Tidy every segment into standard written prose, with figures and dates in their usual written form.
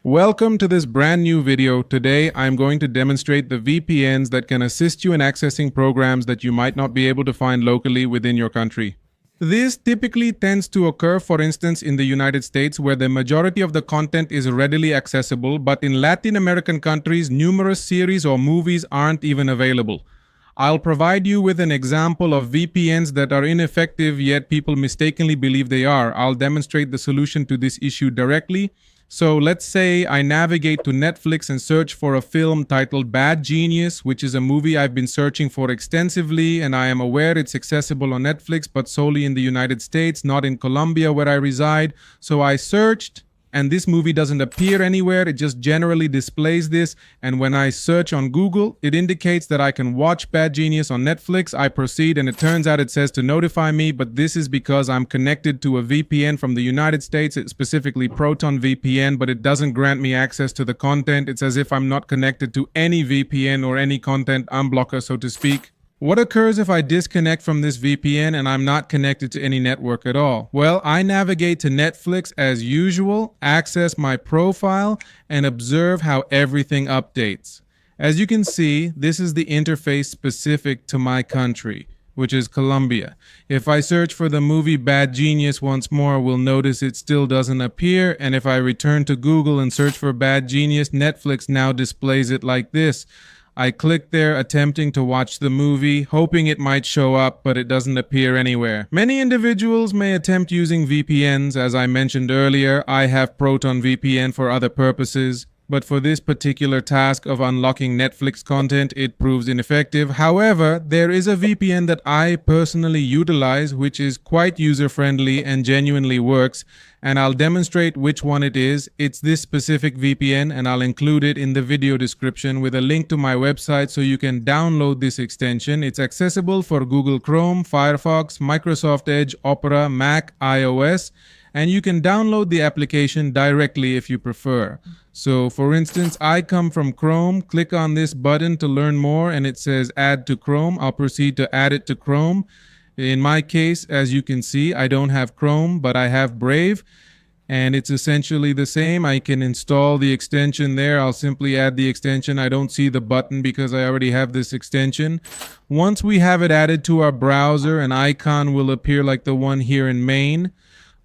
Welcome to this brand new video. Today I'm going to demonstrate the VPNs that can assist you in accessing programs that you might not be able to find locally within your country. This typically tends to occur, for instance, in the United States, where the majority of the content is readily accessible, but in Latin American countries, numerous series or movies aren't even available. I'll provide you with an example of VPNs that are ineffective, yet people mistakenly believe they are. I'll demonstrate the solution to this issue directly. So let's say I navigate to Netflix and search for a film titled Bad Genius, which is a movie I've been searching for extensively, and I am aware it's accessible on Netflix, but solely in the United States, not in Colombia where I reside. So I searched, and this movie doesn't appear anywhere. It just generally displays this. And when I search on Google, it indicates that I can watch Bad Genius on Netflix. I proceed, and it turns out it says to notify me, but this is because I'm connected to a VPN from the United States, specifically Proton VPN, but it doesn't grant me access to the content. It's as if I'm not connected to any VPN or any content unblocker, so to speak. What occurs if I disconnect from this VPN and I'm not connected to any network at all? Well, I navigate to Netflix as usual, access my profile, and observe how everything updates. As you can see, this is the interface specific to my country, which is Colombia. If I search for the movie Bad Genius once more, we'll notice it still doesn't appear. And if I return to Google and search for Bad Genius, Netflix now displays it like this. I click there attempting to watch the movie, hoping it might show up, but it doesn't appear anywhere. Many individuals may attempt using VPNs. As I mentioned earlier, I have Proton VPN for other purposes, but for this particular task of unlocking Netflix content, it proves ineffective. However, there is a VPN that I personally utilize, which is quite user-friendly and genuinely works, and I'll demonstrate which one it is. It's this specific VPN, and I'll include it in the video description with a link to my website so you can download this extension. It's accessible for Google Chrome, Firefox, Microsoft Edge, Opera, Mac, iOS, and you can download the application directly if you prefer. So for instance, I come from Chrome, click on this button to learn more, and it says add to Chrome. I'll proceed to add it to Chrome. In my case, as you can see, I don't have Chrome, but I have Brave, and it's essentially the same. I can install the extension there. I'll simply add the extension. I don't see the button because I already have this extension. Once we have it added to our browser, an icon will appear like the one here in main.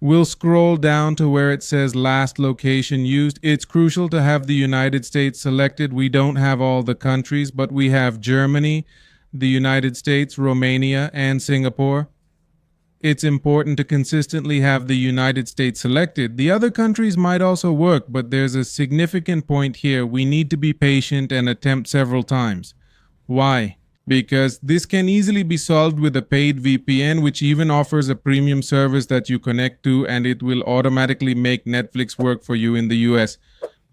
We'll scroll down to where it says last location used. It's crucial to have the United States selected. We don't have all the countries, but we have Germany, the United States, Romania, and Singapore. It's important to consistently have the United States selected. The other countries might also work, but there's a significant point here. We need to be patient and attempt several times. Why? Because this can easily be solved with a paid VPN, which even offers a premium service that you connect to, and it will automatically make Netflix work for you in the US.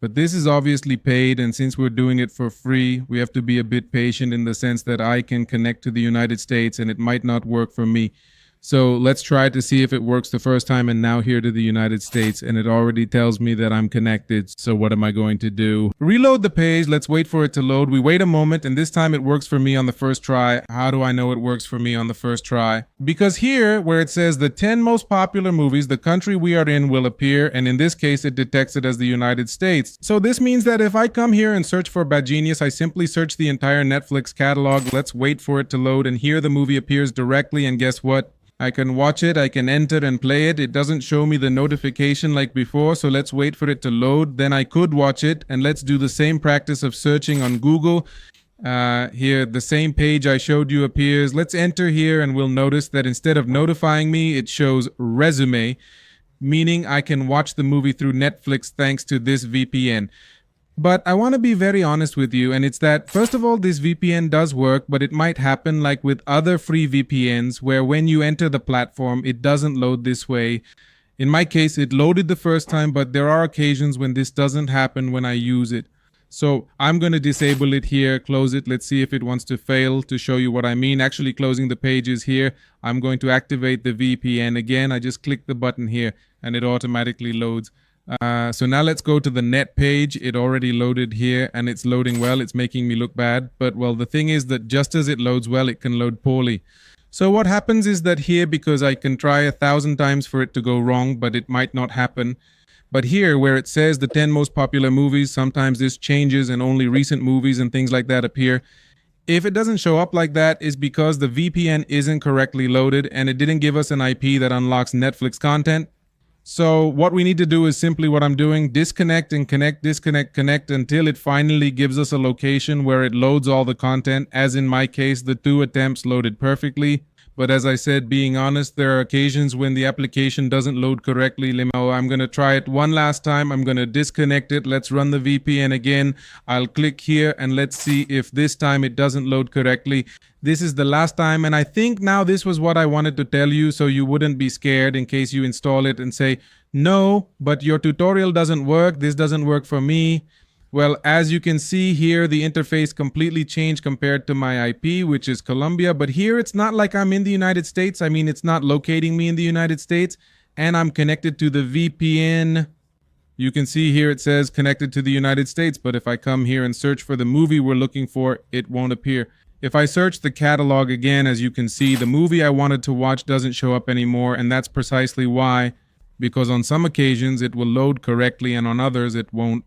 But this is obviously paid, and since we're doing it for free, we have to be a bit patient in the sense that I can connect to the United States and it might not work for me. So let's try to see if it works the first time, and now here to the United States, and it already tells me that I'm connected. So what am I going to do? Reload the page. Let's wait for it to load. We wait a moment, and this time it works for me on the first try. How do I know it works for me on the first try? Because here, where it says the 10 most popular movies, the country we are in will appear, and in this case, it detects it as the United States. So this means that if I come here and search for Bad Genius, I simply search the entire Netflix catalog. Let's wait for it to load, and here the movie appears directly, and guess what? I can watch it, I can enter and play it. It doesn't show me the notification like before, so let's wait for it to load. Then I could watch it, and let's do the same practice of searching on Google. Here, the same page I showed you appears. Let's enter here, and we'll notice that instead of notifying me, it shows resume, meaning I can watch the movie through Netflix thanks to this VPN. But I want to be very honest with you, and it's that, first of all, this VPN does work, but it might happen like with other free VPNs where when you enter the platform, it doesn't load this way. In my case, it loaded the first time, but there are occasions when this doesn't happen when I use it. So I'm going to disable it here, close it. Let's see if it wants to fail to show you what I mean. Actually closing the pages here. I'm going to activate the VPN again. I just click the button here and it automatically loads. So now let's go to the net page. It already loaded here and it's loading well. It's making me look bad. But well, the thing is that just as it loads well, it can load poorly. So what happens is that here, because I can try 1,000 times for it to go wrong, but it might not happen, But here, where it says the 10 most popular movies, sometimes this changes and only recent movies and things like that appear. If it doesn't show up like that, it's because the VPN isn't correctly loaded and it didn't give us an IP that unlocks Netflix content. So what we need to do is simply what I'm doing, disconnect and connect, disconnect, connect until it finally gives us a location where it loads all the content. As in my case, the 2 attempts loaded perfectly. But as I said, being honest, there are occasions when the application doesn't load correctly. I'm going to try it one last time. I'm going to disconnect it. Let's run the VPN again. I'll click here and let's see if this time it doesn't load correctly. This is the last time, and I think now this was what I wanted to tell you so you wouldn't be scared in case you install it and say, no, but your tutorial doesn't work. This doesn't work for me. Well, as you can see here, the interface completely changed compared to my IP, which is Colombia. But here, it's not like I'm in the United States. I mean, it's not locating me in the United States. And I'm connected to the VPN. You can see here it says connected to the United States. But if I come here and search for the movie we're looking for, it won't appear. If I search the catalog again, as you can see, the movie I wanted to watch doesn't show up anymore. And that's precisely why. Because on some occasions, it will load correctly and on others, it won't.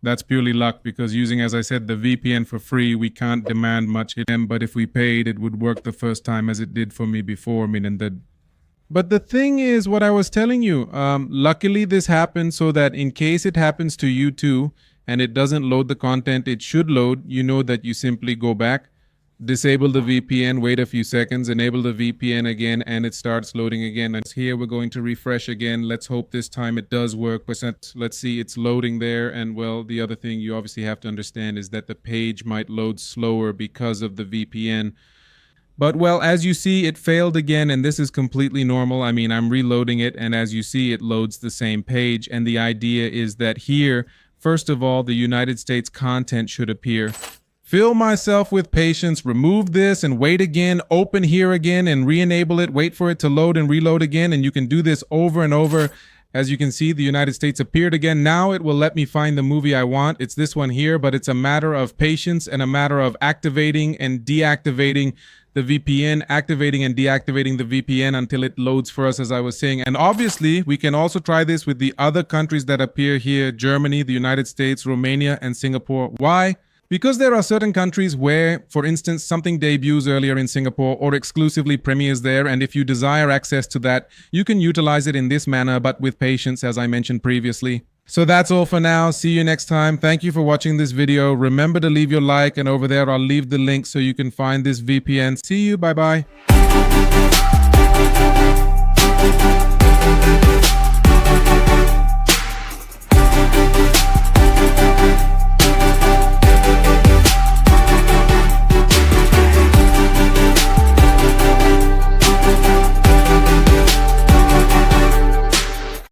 That's purely luck because using, as I said, the VPN for free, we can't demand much of them. But if we paid, it would work the first time as it did for me before. But the thing is what I was telling you. Luckily, this happened so that in case it happens to you too, and it doesn't load the content it should load, you know that you simply go back, disable the VPN, wait a few seconds, enable the VPN again, and it starts loading again. And here we're going to refresh again. Let's hope this time it does work. Let's see, it's loading there. And well, the other thing you obviously have to understand is that the page might load slower because of the VPN. But well, as you see, it failed again, and this is completely normal. I mean, I'm reloading it, and as you see, it loads the same page. And the idea is that here, first of all, the United States content should appear. Fill myself with patience, remove this and wait again, open here again and re-enable it, wait for it to load and reload again. And you can do this over and over. As you can see, the United States appeared again. Now it will let me find the movie I want. It's this one here, but it's a matter of patience and a matter of activating and deactivating the VPN, activating and deactivating the VPN until it loads for us, as I was saying. And obviously, we can also try this with the other countries that appear here, Germany, the United States, Romania, and Singapore. Why? Because there are certain countries where, for instance, something debuts earlier in Singapore or exclusively premieres there, and if you desire access to that, you can utilize it in this manner, but with patience, as I mentioned previously. So that's all for now. See you next time. Thank you for watching this video. Remember to leave your like, and over there I'll leave the link so you can find this VPN. See you. Bye-bye.